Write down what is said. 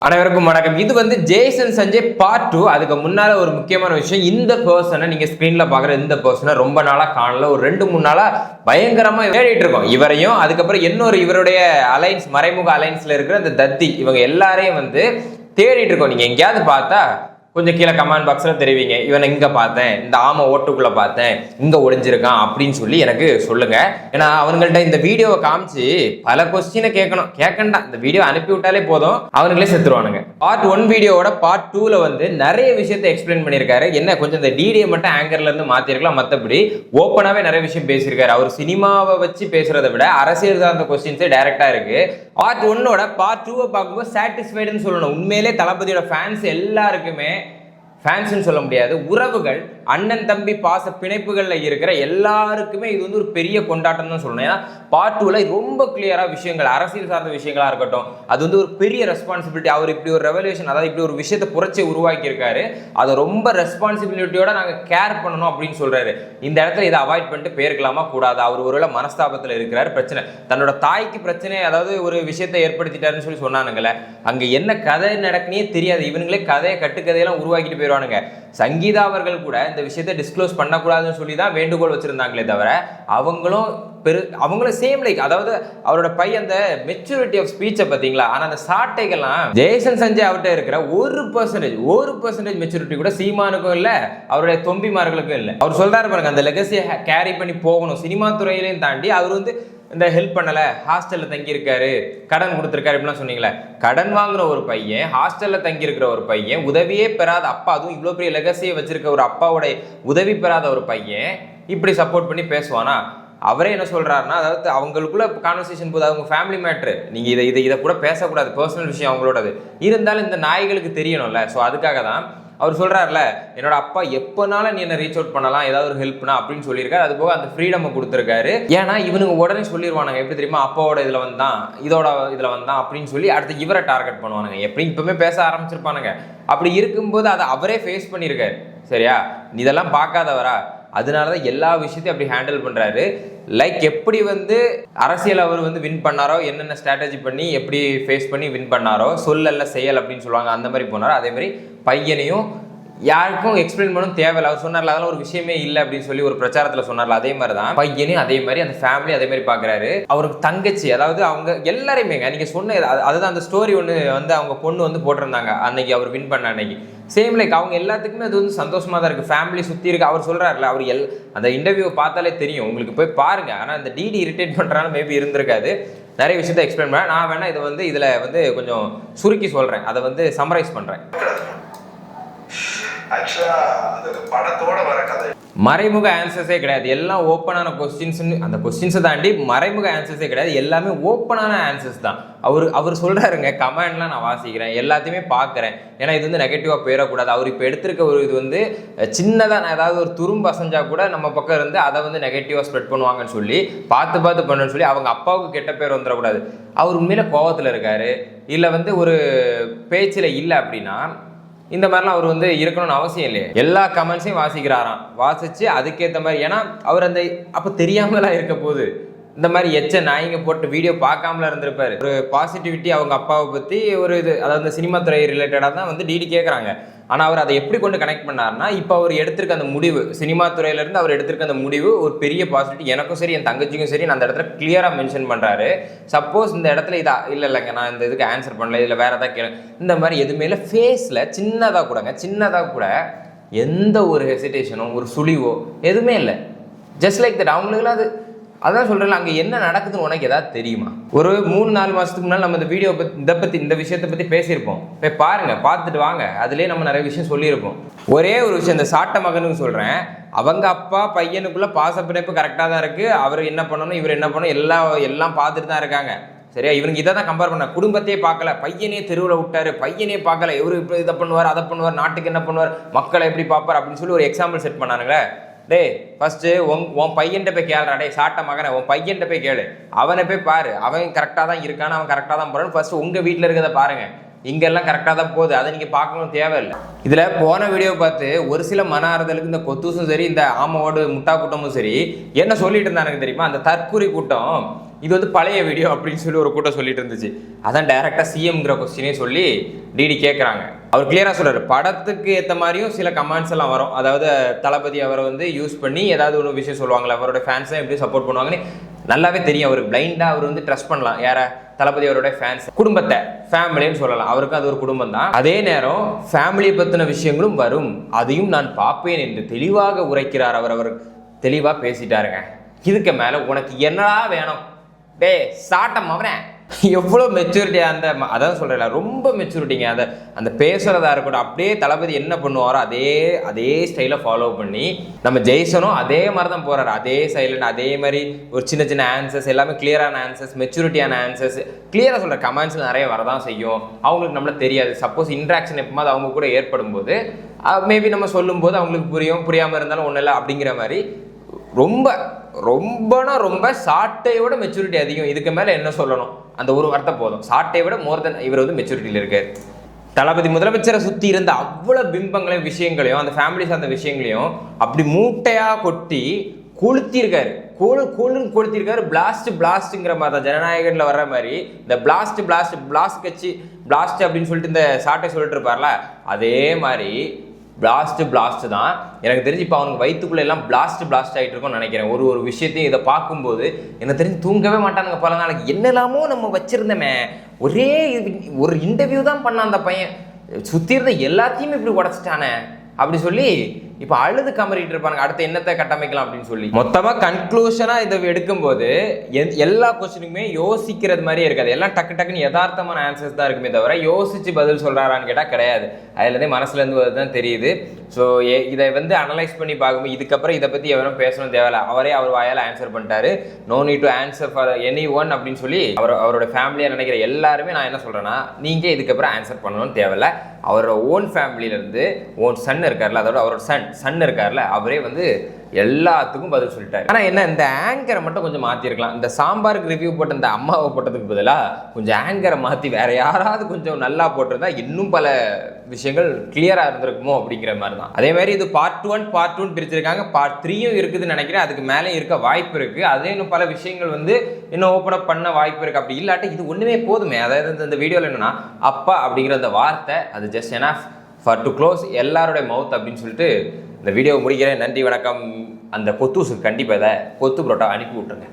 அனைவருக்கும் வணக்கம். இது வந்து ஜேசன் சஞ்சய் பார்ட் 2. அதுக்கு முன்னால ஒரு முக்கியமான விஷயம், இந்த பர்சனை நீங்க ஸ்கிரீன்ல பாக்குற இந்த பர்சனை ரொம்ப நாளா காணல. ஒரு 2-3 நாளா பயங்கரமா தேடிட்டு இருக்கோம் இவரையும். அதுக்கப்புறம் இன்னொரு இவருடைய அலைன்ஸ், மறைமுக அலைன்ஸ்ல இருக்கிற அந்த தத்தி, இவங்க எல்லாரையும் வந்து தேடிட்டு இருக்கோம். நீங்க எங்கேயாவது பார்த்தா கொஞ்சம் கீழே கமெண்ட் பாக்ஸ்ல தெரிவிங்க, இவனை இங்க பார்த்தேன், இந்த ஆமை ஓட்டுக்குள்ள பார்த்தேன், இங்க ஒளிஞ்சிருக்கான் அப்படின்னு சொல்லி எனக்கு சொல்லுங்க. ஏன்னா அவங்கள்ட்ட இந்த வீடியோவை காமிச்சு பல கொஸ்டினை கேட்கண்டா, இந்த வீடியோ அனுப்பி விட்டாலே போதும், அவங்களே செத்துருவானுங்க. பார்ட் 1 வீடியோவோட பார்ட் 2ல வந்து நிறைய விஷயத்தை எக்ஸ்பிளைன் பண்ணியிருக்காரு. என்ன கொஞ்சம் இந்த டிடியை மட்டும் ஆங்கர்ல இருந்து மாத்திருக்கலாம், மற்றபடி ஓப்பனாவே நிறைய விஷயம் பேசியிருக்காரு. அவர் சினிமாவை வச்சு பேசுறதை விட அரசியல் சார்ந்த கொஸ்டின்ஸே டைரக்டா இருக்கு. பார்ட் 1ஓட பார்ட் 2 பார்க்கும்போது சாட்டிஸ்ஃபைடுன்னு சொல்லணும். உண்மையிலே தளபதியோட ஃபேன்ஸ் எல்லாருக்குமே, ஃபேன்ஸ்னு சொல்ல முடியாது, உறவுகள், அண்ணன் தம்பி பாச பிணைப்புகள்ல இருக்கிற எல்லாருக்குமே இது வந்து ஒரு பெரிய கொண்டாட்டம் தான் சொல்லணும். ஏன்னா பார்ட் 2ல ரொம்ப கிளியரா விஷயங்கள், அரசியல் சார்ந்த விஷயங்களா இருக்கட்டும், அது வந்து ஒரு பெரிய ரெஸ்பான்சிபிலிட்டி. அவர் இப்படி ஒரு ரெவல்யூஷன், அதாவது இப்படி ஒரு விஷயத்தை புரட்சி உருவாக்கி இருக்காரு, அதை ரொம்ப ரெஸ்பான்சிபிலிட்டியோட நாங்க கேர் பண்ணணும் அப்படின்னு சொல்றாரு. இந்த இடத்துல இதை அவாய்ட் பண்ணிட்டு போயிருக்கலாமா கூடாது. அவர் ஒருவேளை மனஸ்தாபத்தில் இருக்கிறாரு, பிரச்சனை, தன்னோட தாய்க்கு பிரச்சனை, அதாவது ஒரு விஷயத்தை ஏற்படுத்திட்டாருன்னு சொல்லி சொன்னானுங்களே, அங்க என்ன கதை நடக்குனே தெரியாது. இவங்களே கதையை கட்டுக்கதையெல்லாம் உருவாக்கிட்டு போயிடுவானுங்க. சங்கீதா அவர்கள் கூட இந்த விஷயத்தை டிஸ்க்ளோஸ் பண்ணக்கூடாதுன்னு சொல்லி தான் வேண்டுகோள் வச்சிருந்தாங்களே தவிர, அவங்களும் சேம் லைக், அதாவது அவரோட பையன் அந்த மெச்சூரிட்டி ஆஃப் ஸ்பீச்சை பார்த்தீங்களா. ஆனால் அந்த சாட்டைகள்லாம் ஜேசன் சஞ்சய் அவர்கிட்ட இருக்கிற 1% மெச்சூரிட்டி கூட சீமானுக்கும் இல்லை, அவருடைய தொம்பிமார்களுக்கும் இல்லை. அவர் சொல்றாரு பாருங்க, அந்த லெகசியை கேரி பண்ணி போகணும். சினிமா துறையிலையும் தாண்டி அவர் வந்து இந்த ஹெல்ப் பண்ணலை, ஹாஸ்டலில் தங்கியிருக்காரு, கடன் கொடுத்துருக்காரு இப்படிலாம் சொன்னீங்களே. கடன் வாங்குற ஒரு பையன், ஹாஸ்டலில் தங்கியிருக்கிற ஒரு பையன், உதவியே பெறாத அப்பா, அதுவும் இவ்வளோ பெரிய லெகசியை வச்சிருக்க ஒரு அப்பாவோட உதவி பெறாத ஒரு பையன் இப்படி சப்போர்ட் பண்ணி பேசுவானா? அவரே என்ன சொல்றாருன்னா, அதாவது அவங்களுக்குள்ள கான்வர்சேஷன் போது அவங்க ஃபேமிலி மேட்ரு, நீங்கள் இதை கூட பேசக்கூடாது, பர்சனல் விஷயம் அவங்களோடது, இருந்தாலும் இந்த நாய்களுக்கு தெரியணும்ல. ஸோ அதுக்காக தான் அவர் சொல்றாருல, என்னோட அப்பா எப்போனாலும் நீ என்ன ரீச் அவுட் பண்ணலாம், ஏதாவது ஒரு ஹெல்ப்னா அப்படின்னு சொல்லியிருக்காரு. அது போக அந்த ஃப்ரீடம் கொடுத்துருக்காரு. ஏன்னா இவனுங்க உடனே சொல்லிடுவானுங்க, எப்படி தெரியுமா, அப்பாவோட இதில் வந்தான், இதோட இதில் வந்தான் அப்படின்னு சொல்லி அடுத்து இவரை டார்கெட் பண்ணுவானுங்க. எப்படி இப்பவுமே பேச ஆரம்பிச்சிருப்பானுங்க. அப்படி இருக்கும்போது அதை அவரே ஃபேஸ் பண்ணியிருக்காரு. சரியா, இதெல்லாம் பார்க்காதவரா? அதனாலதான் எல்லா விஷயத்தையும் அப்படி ஹேண்டில் பண்றாரு. லைக் எப்படி வந்து அரசியல் அவர் வந்து வின் பண்ணாரோ, என்னென்ன ஸ்ட்ராட்டஜி பண்ணி எப்படி ஃபேஸ் பண்ணி வின் பண்ணாரோ, சொல்லல செயல் அப்படின்னு சொல்லுவாங்க, அந்த மாதிரி போனாரோ, அதே மாதிரி பையனையும் யாருக்கும் எக்ஸ்பிளைன் பண்ணணும் தேவையில்லை. அவர் சொன்னார்ல, அதெல்லாம் ஒரு விஷயமே இல்லை அப்படின்னு சொல்லி ஒரு பிரச்சாரத்தில் சொன்னார்ல, அதே மாதிரி தான் பையனையும் அதே மாதிரி அந்த ஃபேமிலி அதே மாதிரி பார்க்குறாரு. அவருக்கு தங்கச்சி, அதாவது அவங்க எல்லாரையுமேங்க, நீங்கள் சொன்ன அதுதான் அந்த ஸ்டோரி ஒன்று வந்து அவங்க பொண்ணு வந்து போட்டிருந்தாங்க அன்னைக்கு அவர் வின் பண்ண அன்னைக்கு. சேம் லைக் அவங்க எல்லாத்துக்குமே அது வந்து சந்தோஷமா தான் இருக்கு, ஃபேமிலி சுற்றி இருக்கு. அவர் சொல்றாருல, அவர் அந்த இன்டர்வியூவை பார்த்தாலே தெரியும், உங்களுக்கு போய் பாருங்க. ஆனால் அந்த டிடி இரிட்டேட் பண்ணுறாலும் மேபி இருந்திருக்காது. நிறைய விஷயத்தை எக்ஸ்பிளைன் பண்ண, நான் வேணா இதை வந்து இதில் வந்து கொஞ்சம் சுருக்கி சொல்கிறேன், அதை வந்து சம்மரைஸ் பண்ணுறேன். மறைமுக ஆன்சர்ஸே கிடையாது, எல்லாம் ஓப்பனான கொஸ்டின்ஸ். அந்த கொஸ்டின்ஸை தாண்டி மறைமுக ஆன்சர்ஸே கிடையாது, எல்லாமே ஓப்பனான ஆன்சர்ஸ் தான். அவர் சொல்றாருங்க, கமெண்ட்லாம் நான் வாசிக்கிறேன், எல்லாத்தையுமே பார்க்குறேன், ஏன்னா இது வந்து நெகட்டிவாக போயிடக்கூடாது. அவர் இப்போ எடுத்திருக்க ஒரு இது வந்து சின்னதாக, நான் ஏதாவது ஒரு துரும்பு அசைஞ்சா கூட நம்ம பக்கம் இருந்து அதை வந்து நெகட்டிவாக ஸ்ப்ரெட் பண்ணுவாங்கன்னு சொல்லி பார்த்து பண்ணுன்னு சொல்லி அவங்க அப்பாவுக்கு கெட்ட பேர் வந்துடக்கூடாது. அவர் உண்மையில கோவத்தில் இருக்காரு, இல்லை வந்து ஒரு பேச்சில் இல்லை அப்படின்னா இந்த மாதிரிலாம் அவர் வந்து இருக்கணும்னு அவசியம் இல்லையே. எல்லா கமெண்ட்ஸையும் வாசிக்கிறாராம், வாசிச்சு அதுக்கேற்ற மாதிரி. ஏன்னா அவர் அந்த அப்போ தெரியாமலாம் இருக்க போது இந்த மாதிரி நாய்ங்க போட்டு வீடியோ பார்க்காமல இருந்திருப்பாரு. ஒரு பாசிட்டிவிட்டி அவங்க அப்பாவை பற்றி ஒரு இது, அதாவது சினிமா துறை ரிலேட்டடாக தான் வந்து டிடி கேட்குறாங்க. ஆனால் அவர் அதை எப்படி கொண்டு கனெக்ட் பண்ணார்னா, இப்போ அவர் எடுத்திருக்க அந்த முடிவு, சினிமா துறையிலேருந்து அவர் எடுத்திருக்க அந்த முடிவு ஒரு பெரிய பாசிட்டிவ். எனக்கும் சரி, என் தங்கச்சிக்கும் சரி, நான் அந்த இடத்துல கிளியராக மென்ஷன் பண்ணுறாரு. சப்போஸ் இந்த இடத்துல இல்லைங்க, நான் இந்த இதுக்கு ஆன்சர் பண்ணல, இதில் வேறு ஏதாவது கேளு, இந்த மாதிரி எதுவுமே இல்லை. ஃபேஸில் சின்னதாக கூட எந்த ஒரு ஹெசிடேஷனோ ஒரு சுழிவோ எதுவுமே இல்லை. Just like that. அவங்களுக்குலாம் அதான் சொல்கிறேன், அங்கே என்ன நடக்குதுன்னு உனக்கு ஏதாவது தெரியுமா? ஒரு 3-4 மாதத்துக்கு முன்னால் நம்ம இந்த விஷயத்தை பற்றி பேசியிருப்போம். போய் பாருங்க, பார்த்துட்டு வாங்க, அதுலேயே நம்ம நிறைய விஷயம் சொல்லியிருப்போம். ஒரே ஒரு விஷயம், இந்த சாட்ட மகனுக்கு சொல்கிறேன், அவங்க அப்பா பையனுக்குள்ள பாசப்பிணைப்பு கரெக்டாக தான் இருக்குது. அவர் என்ன பண்ணணும், இவர் என்ன பண்ணணும், எல்லாம் பார்த்துட்டு தான் இருக்காங்க. சரியா, இவனுக்கு இதை தான் கம்பேர் பண்ண, குடும்பத்தையே பார்க்கல, பையனே தெருவில் விட்டாரு, பையனே பார்க்கல, இவரு இப்படி இதை பண்ணுவார், அதை பண்ணுவார், நாட்டுக்கு என்ன பண்ணுவார், மக்களை எப்படி பார்ப்பார் அப்படின்னு சொல்லி ஒரு எக்ஸாம்பிள் செட் பண்ணானுங்களே. டே ஃபர்ஸ்ட்டு உன் பையன்கிட்ட போய் கேளுடா, டே சாட்ட மகனை, உன் பையன்கிட்ட போய் கேளு, அவனை போய் பாரு, அவன் கரெக்டாக தான் இருக்கான்னு, அவன் கரெக்டாக தான் போகிறான்னு ஃபர்ஸ்ட் உங்கள் வீட்டில் இருக்கிறத பாருங்க. இங்கெல்லாம் கரெக்டாக தான் போகுது, அதை நீங்கள் பார்க்கணும் தேவையில்லை. இதில் போன வீடியோ பார்த்து ஒரு சில மன ஆறுதலுக்கு இந்த கொத்தூசும் சரி, இந்த ஆமாவோட முட்டா கூட்டமும் சரி என்ன சொல்லிட்டு இருந்தானுங்க தெரியுமா? அந்த தற்கூரி கூட்டம் இது வந்து பழைய வீடியோ அப்படின்னு சொல்லி ஒரு கூட்டம் சொல்லிட்டு இருந்துச்சு. அதான் டைரக்டா சிஎம்ங்கிற கொஸ்டினே சொல்லி டிடி கேட்குறாங்க. அவர் கிளியரா சொல்றாரு, படத்துக்கு ஏற்ற மாதிரியும் சில கமெண்ட்ஸ் எல்லாம் வரும். அதாவது தளபதி அவரை வந்து யூஸ் பண்ணி ஏதாவது ஒரு விஷயம் சொல்லுவாங்களா, அவரோட ஃபேன்ஸை எப்படி சப்போர்ட் பண்ணுவாங்கன்னு நல்லாவே தெரியும். அவருக்கு பிளைண்டா அவர் வந்து ட்ரஸ்ட் பண்ணலாம். யார? தளபதி அவரோட ஃபேன்ஸ், குடும்பத்தை, ஃபேமிலின்னு சொல்லலாம். அவருக்கு அது ஒரு குடும்பம் தான். அதே நேரம் ஃபேமிலியை பற்றின விஷயங்களும் வரும், அதையும் நான் பார்ப்பேன் என்று தெளிவாக உரைக்கிறார். அவர் தெளிவாக பேசிட்டாருங்க. இதுக்கு மேலே உனக்கு என்னடா வேணும்? டே சாட்டம் அவனே எவ்வளோ மெச்சூரிட்டி! அதான் சொல்கிறேன், ரொம்ப மெச்சூரிட்டிங்க. அந்த பேசுகிறதா இருக்கட்டும், அப்படியே தளபதி என்ன பண்ணுவாரோ அதே ஸ்டைலை ஃபாலோ பண்ணி நம்ம ஜெய்சனும் அதே மாதிரி தான் போகிறாரு. அதே சைலண்ட், அதே மாதிரி ஒரு சின்ன சின்ன ஆன்சர்ஸ், எல்லாமே கிளியரான ஆன்சர்ஸ், மெச்சூரிட்டியான ஆன்சர்ஸ். கிளியராக சொல்கிற கமெண்ட்ஸ் நிறைய வரதான் செய்யும். அவங்களுக்கு நம்மள தெரியாது. சப்போஸ் இன்ட்ராக்ஷன் எப்போது அவங்க கூட ஏற்படும் போது மேபி நம்ம சொல்லும்போது அவங்களுக்கு புரியாமல் இருந்தாலும் ஒன்றும் இல்லை அப்படிங்கிற மாதிரி ரொம்ப சாட்டையோட மெச்சூரிட்டி அதிகம். இதுக்கு மேலே என்ன சொல்லணும்? அந்த ஒரு வார்த்தை போதும். சாட்டை விட மோர் தென் இவர் வந்து மெச்சூரிட்டியில் இருக்கார். தளபதி முதலமைச்சரை சுற்றி இருந்த அவ்வளோ பிம்பங்களையும் விஷயங்களையும் அந்த ஃபேமிலி சார்ந்த விஷயங்களையும் அப்படி மூட்டையாக கொட்டி கொளுத்திருக்காரு. கொளுத்திருக்காரு. பிளாஸ்ட்டுங்கிற மாதிரி தான் ஜனநாயகத்தில் வர்ற மாதிரி இந்த பிளாஸ்ட் கட்சி பிளாஸ்ட் அப்படின்னு சொல்லிட்டு இந்த சாட்டை சொல்லிட்டு இருப்பார்ல, அதே மாதிரி பிளாஸ்ட் தான். எனக்கு தெரிஞ்சு இப்போ அவனுக்கு வயிற்றுக்குள்ள எல்லாம் பிளாஸ்ட் ஆகிட்டு இருக்கும்னு நினைக்கிறேன். ஒரு விஷயத்தையும் இதை பார்க்கும்போது எனக்கு தெரிஞ்சு தூங்கவே மாட்டானுங்க பல நாளைக்கு. என்னெல்லாமோ நம்ம வச்சிருந்தோமே, ஒரு இன்டர்வியூ தான் பண்ண அந்த பையன், சுற்றி இருந்த எல்லாத்தையுமே இப்படி உடச்சிட்டானே அப்படி சொல்லி இப்போ அழுது கமறிட்டு இருப்பாங்க. அடுத்து என்னத்தை கட்டமைக்கலாம் அப்படின்னு சொல்லி மொத்தமாக கன்க்ளூஷனாக இதை எடுக்கும்போது எல்லா கொஸ்டினுக்குமே யோசிக்கிறது மாதிரியே இருக்காது. எல்லாம் டக்குன்னு யதார்த்தமான ஆன்சர்ஸ் தான் இருக்குமே தவிர யோசிச்சு பதில் சொல்கிறாரான்னு கேட்டால் கிடையாது. அதுலேருந்தே மனசுலேருந்து தான் தெரியுது. ஸோ இதை வந்து அனலைஸ் பண்ணி பார்க்கும்போது இதுக்கப்புறம் இதை பற்றி எவரும் பேசணும் தேவையில்ல. அவர் வாயால் ஆன்சர் பண்ணிட்டாரு. No need to answer for any one அப்படின்னு சொல்லி அவரோட ஃபேமிலியாக நினைக்கிற எல்லாருமே நான் என்ன சொல்கிறேன்னா, நீங்கள் இதுக்கப்புறம் ஆன்சர் பண்ணணும்னு தேவையில்ல. அவரோட ஓன் ஃபேமிலியிலேருந்து ஓன் சன் இருக்கார்ல, அதோட அவரோட சன் இருக்கார்ல, அவரே வந்து எல்லாத்துக்கும் பதில் சொல்லிட்டாரு. ஆனால் என்ன, இந்த ஆங்கரை மட்டும் கொஞ்சம் மாற்றிருக்கலாம். இந்த சாம்பாருக்கு ரிவ்யூ போட்ட இந்த அம்மாவை போட்டதுக்கு பதிலாக கொஞ்சம் ஆங்கரை மாற்றி வேற யாராவது கொஞ்சம் நல்லா போட்டிருந்தா இன்னும் பல விஷயங்கள் கிளியராக இருந்திருக்குமோ அப்படிங்கிற மாதிரி தான். அதே மாதிரி இது பார்ட் 1 பார்ட் 2 பிரிச்சிருக்காங்க. பார்ட் 3யும் இருக்குதுன்னு நினைக்கிறேன். அதுக்கு மேலே இருக்க வாய்ப்பு இருக்குது. அதே இன்னும் பல விஷயங்கள் வந்து இன்னும் ஓப்பன் அப் பண்ண வாய்ப்பு இருக்குது. அப்படி இல்லாட்டி இது ஒன்றுமே போதுமே. அதாவது இந்த வீடியோவில் என்னன்னா, அப்பா அப்படிங்கிற அந்த வார்த்தை அது just enough for to close எல்லாருடைய மவுத் அப்படின்னு சொல்லிட்டு இந்த வீடியோவை முடிக்கிறேன். நன்றி, வணக்கம். அந்த கொத்தூசுக்கு கண்டிப்பாக கொத்து புரோட்டா அனுப்பி விட்டுருங்க.